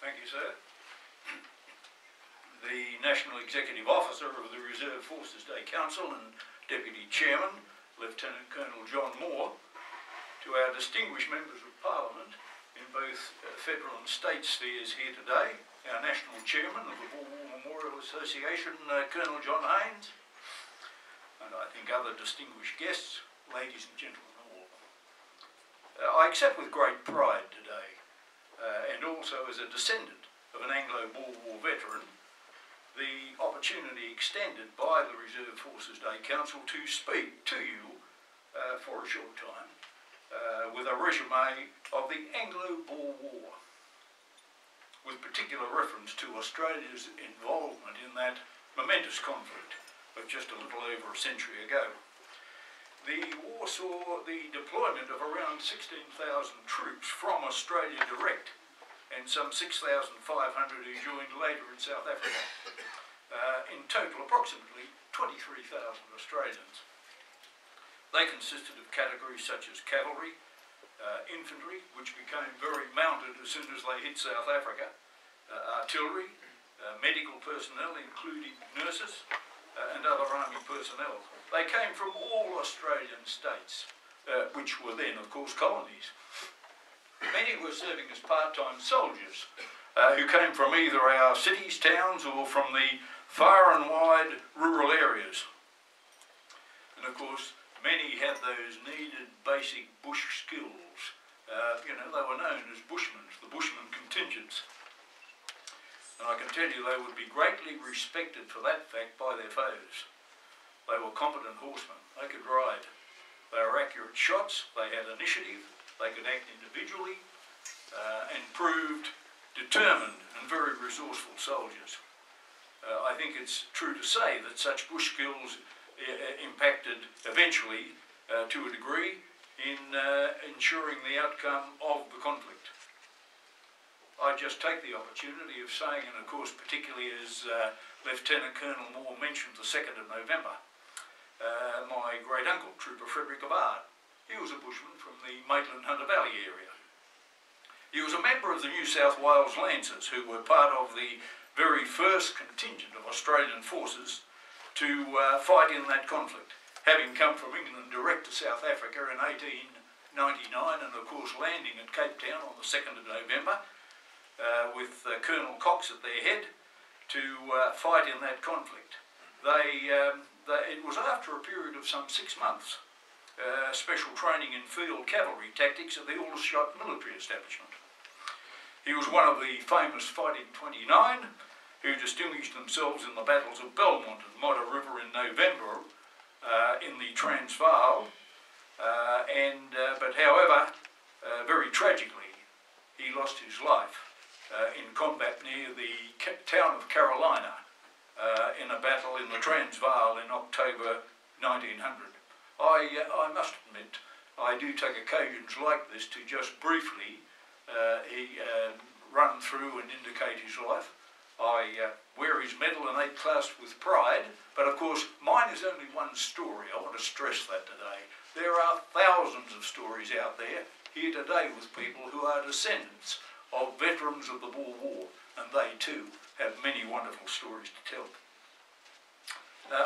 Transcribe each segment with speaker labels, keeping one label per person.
Speaker 1: Thank you, sir. The National Executive Officer of the Reserve Forces Day Council and Deputy Chairman, Lieutenant Colonel John Moore, to our distinguished members of Parliament in both federal and state spheres here today, our National Chairman of the Boer War Memorial Association, Colonel John Haynes, and I think other distinguished guests, ladies and gentlemen all. I accept with great pride today, and also as a descendant of an Anglo-Boer War veteran, the opportunity extended by the Reserve Forces Day Council to speak to you for a short time with a resume of the Anglo-Boer War, with particular reference to Australia's involvement in that momentous conflict of just a little over a century ago. The war saw the deployment of around 16,000 troops from Australia direct, and some 6,500 who joined later in South Africa. In total, approximately 23,000 Australians. They consisted of categories such as cavalry, infantry, which became very mounted as soon as they hit South Africa, artillery, medical personnel, including nurses, and other army personnel. They came from all Australian states, which were then, of course, colonies. Many were serving as part-time soldiers who came from either our cities, towns, or from the far and wide rural areas. And of course, many had those needed basic bush skills. They were known as bushmen, the bushman contingents. And I can tell you they would be greatly respected for that fact by their foes. They were competent horsemen. They could ride. They were accurate shots. They had initiative. They could act individually and proved determined and very resourceful soldiers. I think it's true to say that such bush skills impacted eventually, to a degree, in ensuring the outcome of the conflict. I just take the opportunity of saying, and of course particularly as Lieutenant Colonel Moore mentioned the 2nd of November, my great uncle, Trooper Frederick Avard, he was a bushman from the Maitland-Hunter Valley area. He was a member of the New South Wales Lancers, who were part of the very first contingent of Australian forces to fight in that conflict, having come from England direct to South Africa in 1899 and of course landing at Cape Town on the 2nd of November with Colonel Cox at their head to fight in that conflict. It was after a period of some 6 months special training in field cavalry tactics at the Aldershot military establishment. He was one of the famous Fighting 29 who distinguished themselves in the battles of Belmont and Modder River in November in the Transvaal, but however, very tragically, he lost his life in combat near the town of Carolina in a battle in the Transvaal in October 1900. I must admit, I do take occasions like this to just briefly run through and indicate his life. I wear his medal and 8 class with pride, but of course mine is only one story. I want to stress that today. There are thousands of stories out there here today with people who are descendants of veterans of the Boer War, and they too have many wonderful stories to tell.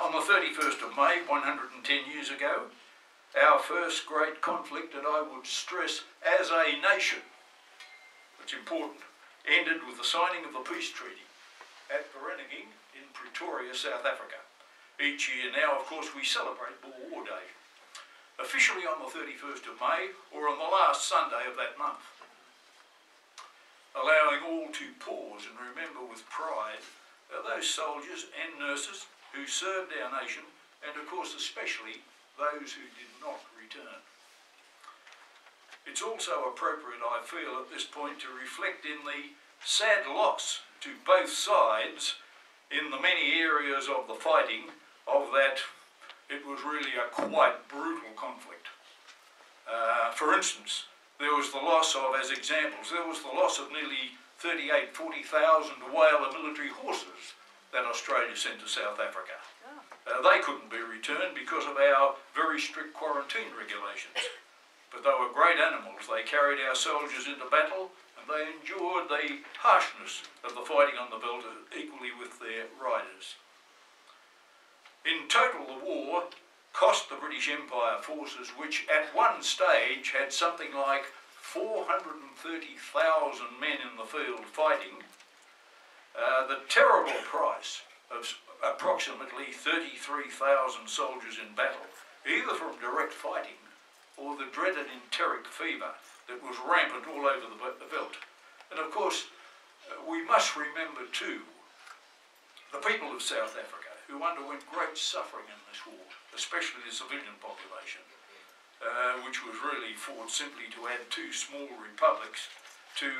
Speaker 1: On the 31st of May, 110 years ago, our first great conflict, and I would stress as a nation, it's important, ended with the signing of the peace treaty at Perrett in Pretoria, South Africa. Each year now, of course, we celebrate Boer War Day, officially on the 31st of May or on the last Sunday of that month, allowing all to pause and remember with pride those soldiers and nurses who served our nation, and of course especially those who did not return. It's also appropriate, I feel, at this point to reflect in the sad loss to both sides in the many areas of the fighting of that it was really a quite brutal conflict. For instance, there was the loss of, as examples, there was the loss of nearly 40,000 whaler military horses that Australia sent to South Africa. They couldn't be returned because of our very strict quarantine regulations. but they were great animals. They carried our soldiers into battle, and they endured the harshness of the fighting on the veldt equally with their riders. In total, the war cost the British Empire forces, which at one stage had something like 430,000 men in the field fighting, the terrible price of approximately 33,000 soldiers in battle, either from direct fighting or the dreaded enteric fever that was rampant all over the veldt. And of course, we must remember too the people of South Africa who underwent great suffering in this war, especially the civilian population, which was really fought simply to add two small republics to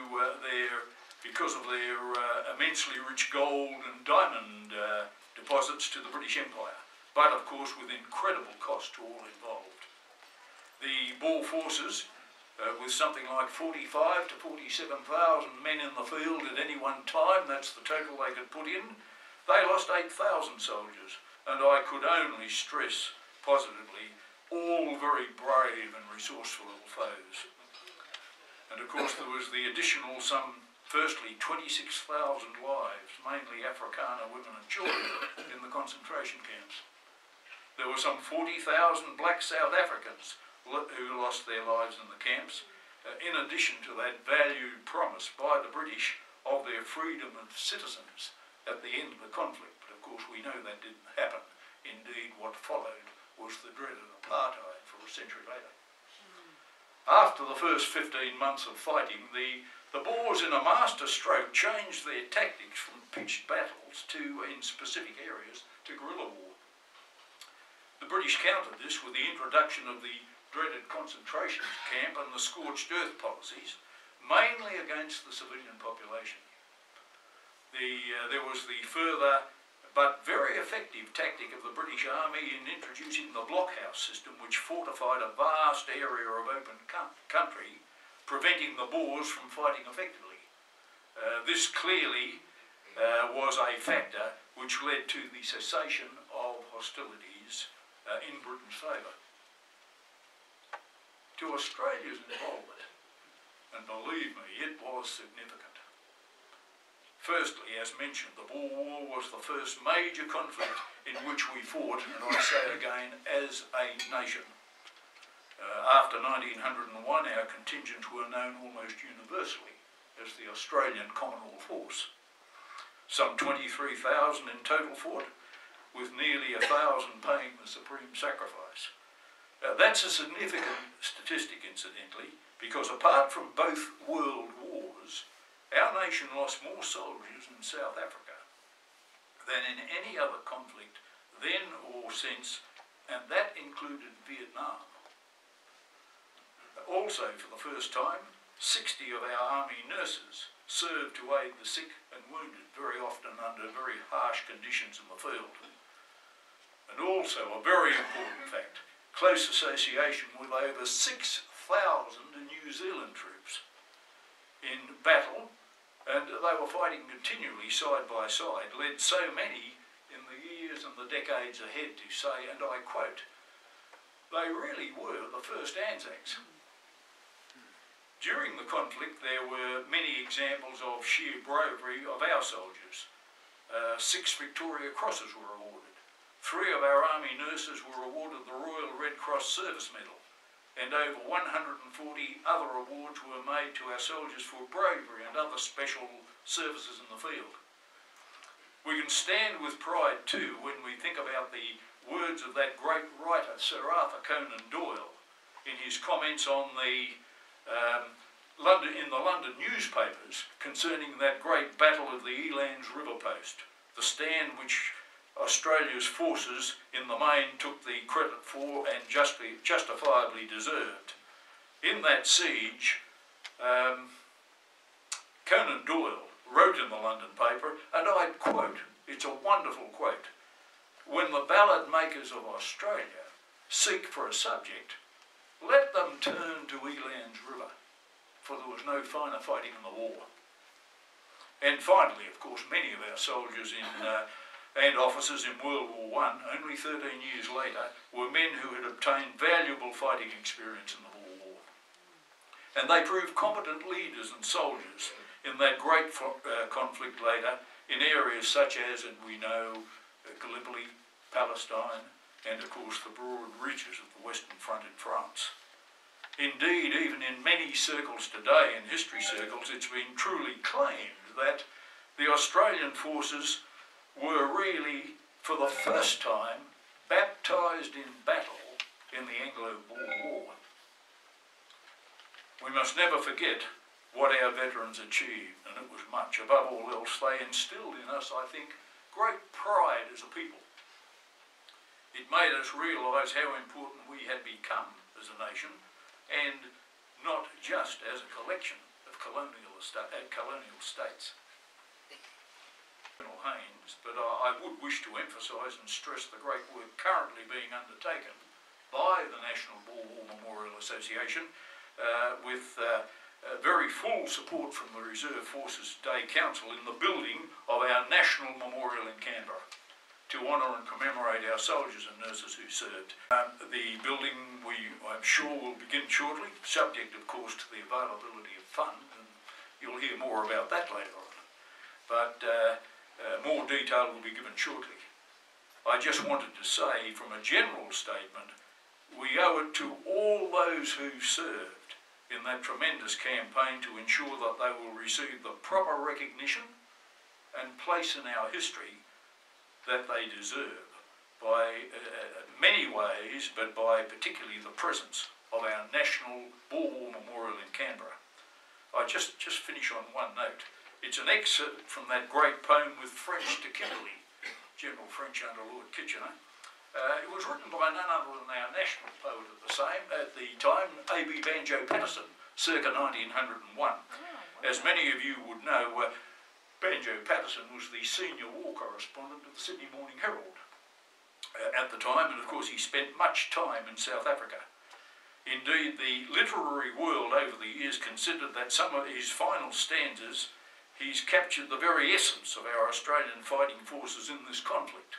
Speaker 1: because of their immensely rich gold and diamond deposits to the British Empire, but of course with incredible cost to all involved. The Boer forces, with something like 45 to 47,000 men in the field at any one time, that's the total they could put in, they lost 8,000 soldiers, and I could only stress positively all very brave and resourceful little foes. And of course there was the additional firstly 26,000 lives, mainly Afrikaner women and children, in the concentration camps. There were some 40,000 black South Africans who lost their lives in the camps, in addition to that valued promise by the British of their freedom of citizens at the end of the conflict. But of course we know that didn't happen. Indeed, what followed was the dreaded apartheid for a century later. After the first 15 months of fighting, the Boers in a master stroke changed their tactics from pitched battles in specific areas to guerrilla war. The British countered this with the introduction of the dreaded concentration camp and the scorched earth policies, mainly against the civilian population. There was the further but very effective tactic of the British Army in introducing the blockhouse system, which fortified a vast area of open country, preventing the Boers from fighting effectively. This clearly was a factor which led to the cessation of hostilities in Britain's favour. To Australia's involvement, and believe me, it was significant. Firstly, as mentioned, the Boer War was the first major conflict in which we fought, and I say again, as a nation. After 1901, our contingents were known almost universally as the Australian Commonwealth Force. Some 23,000 in total fought, with nearly 1,000 paying the supreme sacrifice. That's a significant statistic, incidentally, because apart from both world wars, our nation lost more soldiers in South Africa than in any other conflict then or since, and that included Vietnam. Also, for the first time, 60 of our army nurses served to aid the sick and wounded, very often under very harsh conditions in the field. And also, a very important fact, close association with over 6,000 New Zealand troops in battle, and they were fighting continually side by side, led so many in the years and the decades ahead to say, and I quote, they really were the first Anzacs. During the conflict there were many examples of sheer bravery of our soldiers. 6 Victoria Crosses were awarded. 3 of our army nurses were awarded the Royal Red Cross Service Medal, and over 140 other awards were made to our soldiers for bravery and other special services in the field. We can stand with pride too when we think about the words of that great writer Sir Arthur Conan Doyle in his comments on in the London newspapers concerning that great battle of the Eland's River Post, the stand which Australia's forces in the main took the credit for and justifiably deserved. In that siege, Conan Doyle wrote in the London paper, and I quote, it's a wonderful quote, "When the ballad makers of Australia seek for a subject, let them turn to Eland's River, for there was no finer fighting in the war." And finally, of course, many of our soldiers and officers in World War I, only 13 years later, were men who had obtained valuable fighting experience in the Boer War. and they proved competent leaders and soldiers in that great conflict later in areas such as, and we know, Gallipoli, Palestine, and of course the broad reaches of the Western Front in France. Indeed, even in many circles today, in history circles, it's been truly claimed that the Australian forces were really, for the first time, baptised in battle in the Anglo-Boer War. We must never forget what our veterans achieved, and it was much. Above all else, they instilled in us, I think, great pride as a people. It made us realise how important we had become as a nation, and not just as a collection of colonial states. Haynes, but I would wish to emphasise and stress the great work currently being undertaken by the National Boer War Memorial Association with very full support from the Reserve Forces Day Council in the building of our National Memorial in Canberra to honour and commemorate our soldiers and nurses who served. The building, I'm sure, will begin shortly, subject of course to the availability of funds, and you'll hear more about that later on. But more detail will be given shortly. I just wanted to say, from a general statement, we owe it to all those who served in that tremendous campaign to ensure that they will receive the proper recognition and place in our history that they deserve by many ways, but by particularly the presence of our National Boer War Memorial in Canberra. I just finish on one note. It's an excerpt from that great poem with French to Kimberley, General French under Lord Kitchener. It was written by none other than our national poet at the time, A.B. Banjo Patterson, circa 1901. As many of you would know, Banjo Patterson was the senior war correspondent of the Sydney Morning Herald at the time, and of course he spent much time in South Africa. Indeed, the literary world over the years considered that some of his final stanzas, he's captured the very essence of our Australian fighting forces in this conflict,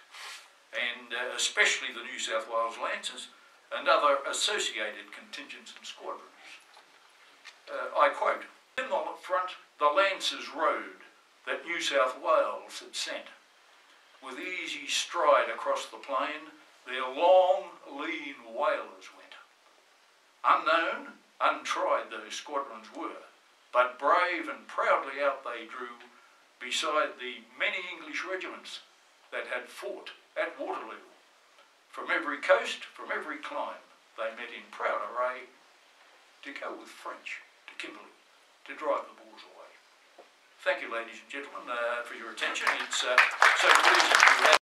Speaker 1: and especially the New South Wales Lancers and other associated contingents and squadrons. I quote, "In the front, the Lancers rode that New South Wales had sent. With easy stride across the plain, their long, lean whalers went. Unknown, untried those squadrons were, but brave and proudly out they drew beside the many English regiments that had fought at Waterloo. From every coast, from every clime, they met in proud array to go with French to Kimberley to drive the Boers away." Thank you, ladies and gentlemen, for your attention. It's so pleasing to have